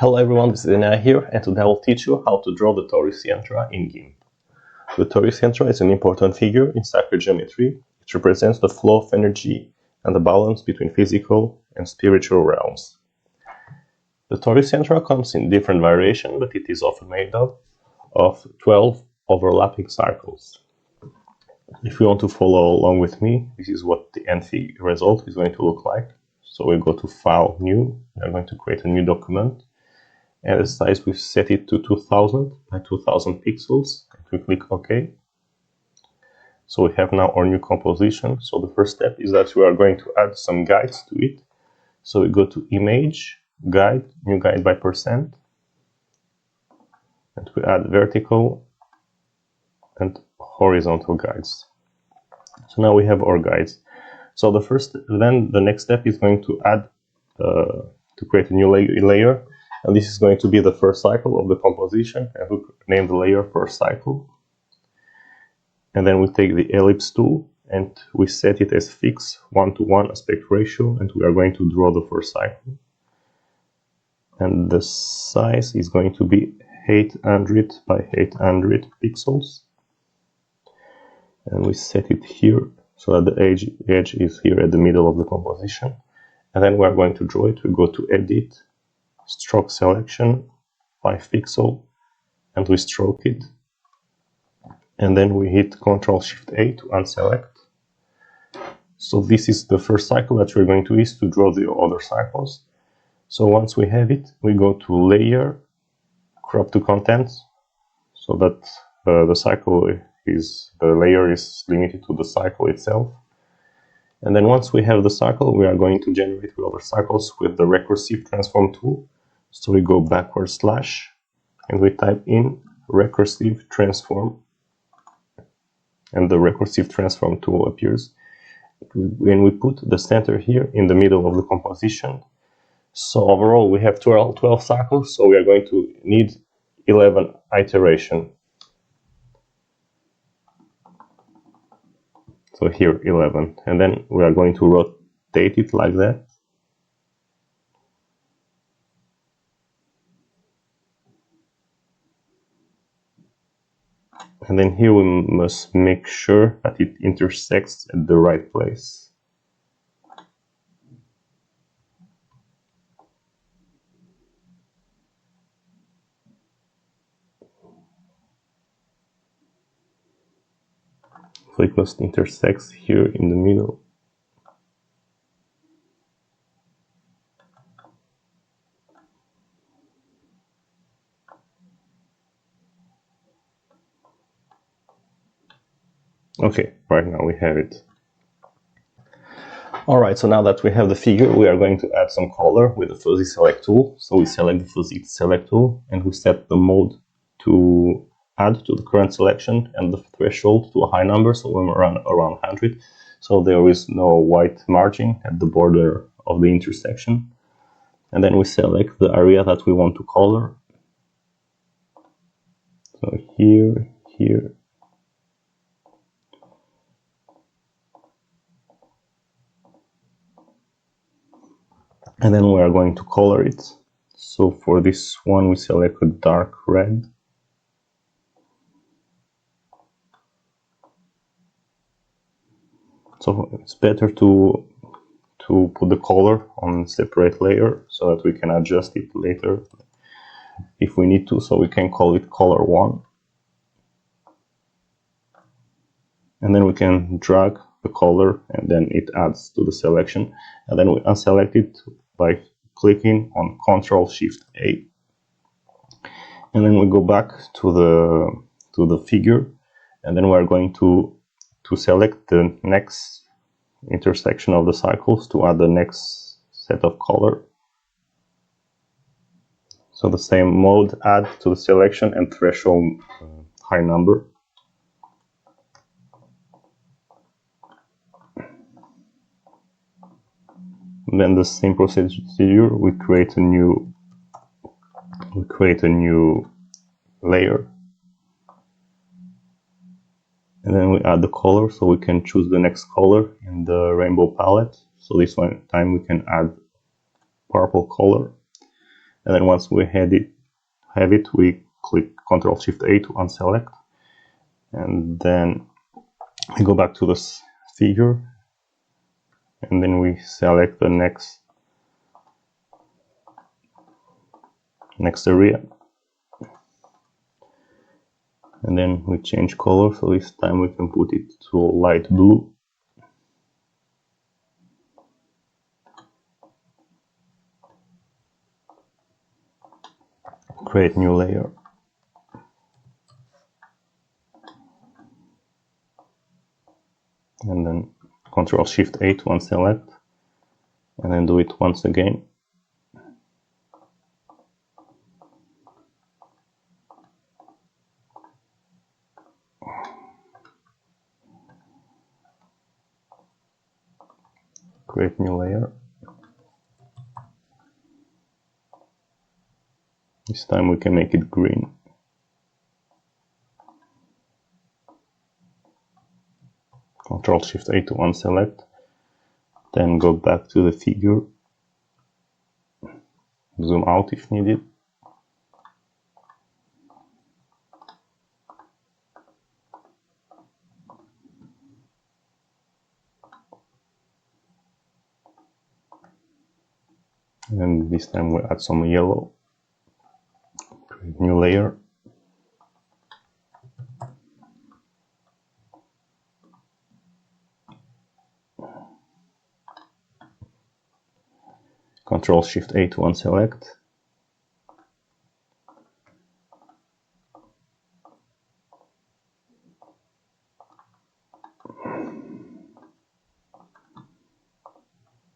Hello everyone, this is Enea here, and today I will teach you how to draw the Torus Yantra in GIMP. The Torus Yantra is an important figure in sacred geometry. It represents the flow of energy and the balance between physical and spiritual realms. The Torus Yantra comes in different variations, but it is often made up of 12 overlapping cycles. If you want to follow along with me, this is what the end result is going to look like. So we go to File, New, we are going to create a new document. And the size, we set it to 2000 by 2000 pixels, and we click OK. So we have now our new composition. So the first step is that we are going to add some guides to it. So we go to Image, Guide, New Guide by %, and we add vertical and horizontal guides. So now we have our guides. So the next step is going to add, to create a new layer. And this is going to be the first cycle of the composition, and we name the layer first cycle. And then we take the Ellipse tool and we set it as fixed 1:1 aspect ratio, and we are going to draw the first cycle. And the size is going to be 800 by 800 pixels. And we set it here so that the edge is here at the middle of the composition. And then we are going to draw it. We go to Edit, Stroke Selection, 5 pixel, and we stroke it. And then we hit Ctrl-Shift-A to unselect. So this is the first cycle that we're going to use to draw the other cycles. So once we have it, we go to Layer, Crop to Contents, so that the layer is limited to the cycle itself. And then once we have the cycle, we are going to generate the other cycles with the Recursive Transform tool. So we go backward slash and we type in Recursive Transform, and the Recursive Transform tool appears. And we put the center here in the middle of the composition. So overall we have 12 cycles, so we are going to need 11 iterations. So here 11, and then we are going to rotate it like that. And then here we must make sure that it intersects at the right place. So it must intersect here in the middle. Okay, right now we have it. Alright, so now that we have the figure, we are going to add some color with the Fuzzy Select tool. So we select the Fuzzy Select tool and we set the mode to add to the current selection and the threshold to a high number, so we're around 100. So there is no white margin at the border of the intersection. And then we select the area that we want to color. So here, here. And then we are going to color it. So for this one, we select a dark red. So it's better to put the color on separate layer so that we can adjust it later if we need to. So we can call it color 1. And then we can drag the color and then it adds to the selection. And then we unselect it by clicking on Ctrl-Shift-A. And then we go back to the figure, and then we are going to select the next intersection of the cycles to add the next set of color. So the same mode, add to the selection, and threshold high number. Then the same procedure, we create a new layer, and then we add the color, so we can choose the next color in the rainbow palette. So this one time we can add purple color, And then once we have it, we click Ctrl-Shift-A to unselect. And then we go back to this figure. And then we select the next area. And then we change color, so this time we can put it to light blue. Create new layer. And then Ctrl-Shift-A to unselect. And then do it once again. Create new layer. This time we can make it green. Ctrl-Shift-A to unselect. Then go back to the figure. Zoom out if needed. And this time we add some yellow. Create new layer. Ctrl-Shift-A to unselect.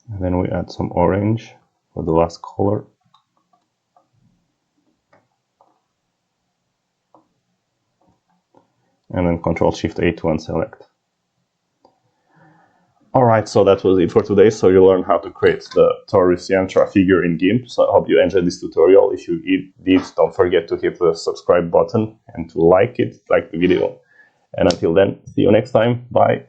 And then we add some orange for the last color. And then Ctrl-Shift-A to unselect. Alright, so that was it for today. So you learned how to create the Torus Yantra figure in GIMP. So I hope you enjoyed this tutorial. If you did, don't forget to hit the subscribe button and to like the video. And until then, see you next time. Bye.